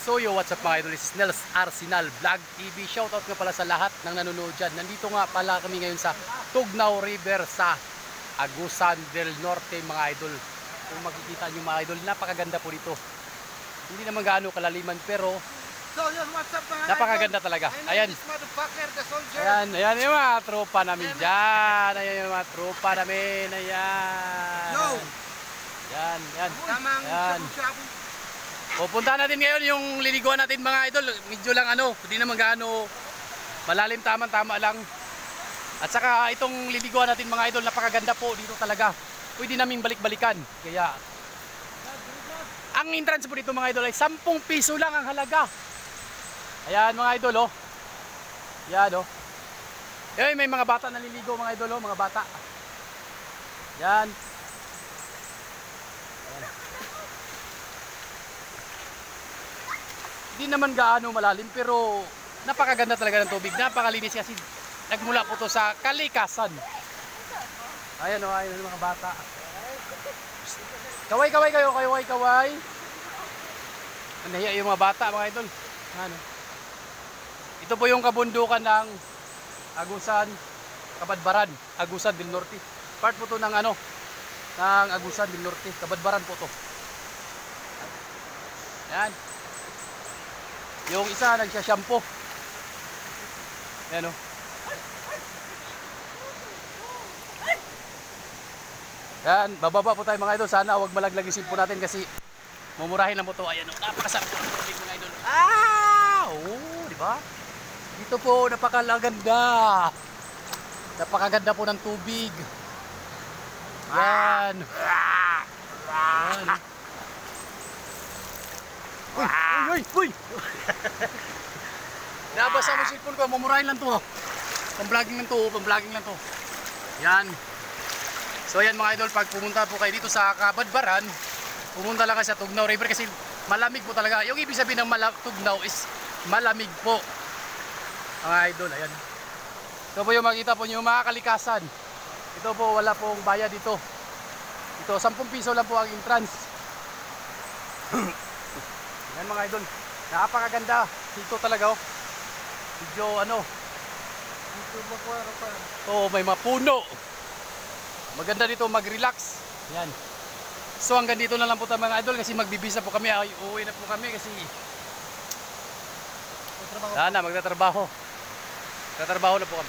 So yo, what's up mga idol, this is Nels Arsenal Vlog TV. Shoutout nga pala sa lahat ng nanonood dyan. Nandito nga pala kami ngayon sa Tugnao River sa Agusan del Norte mga idol. Kung makikita nyo mga idol, napakaganda po dito. Hindi naman gaano kalaliman pero what's up, mga napakaganda talaga. Ayan. Ayan yung mga tropa namin dyan. Ayan yung mga tropa namin. Ayan. Ayan. Ayan. Pupunta natin ngayon yung liliguan natin mga idol. Medyo lang hindi naman gaano malalim, tama lang. At saka itong liliguan natin mga idol, napakaganda po dito talaga. Pwede naming balik-balikan. Kaya ang entrance po dito mga idol ay 10 piso lang ang halaga. Ayan mga idol Ayan Ayan, may mga bata naliligo mga idol mga bata. Ayan. Hindi naman gaano malalim pero napakaganda talaga ng tubig. Napakalinis kasi nagmula po to sa kalikasan. Ayan ayan yung mga bata. Kaway kayo, kaway. Nahiya yung mga bata mga idol. Ito po yung kabundukan ng Agusan, Kabadbaran, Agusan del Norte. Part po to ng ng Agusan del Norte, Kabadbaran po to. Yan. Yung isa nagsha-shampoo. Yan Yan, bababa po tayo mga idol. Sana huwag malaglag yung cellphone natin kasi mumurahin lang po to. Ayan napakasarap po ng tubig mga idol. Di ba? Dito po napakaganda. Napakaganda po ng tubig. Yan. Yan. Uy! Nabasa mo yung cellphone ko, mamurahin lang to. Pang-vlogging lang to. Yan. So yan mga idol, pag pumunta po kayo dito sa Kabadbaran, pumunta lang kayo sa Tugnao River kasi malamig po talaga. Yung ibig sabihin ng Tugnao is malamig po. Mga idol, ayan. Ito po yung makita po nyo mga kalikasan. Ito po, wala pong bayad dito. Ito, 10 piso lang po ang entrance. Yan mga idol, napakaganda dito talaga Medyo may mga puno. Maganda dito mag-relax. Yan. So hanggang dito na lang po tayo mga idol kasi magbibisa po kami. Uuwi na po kami kasi magtatrabaho na po kami.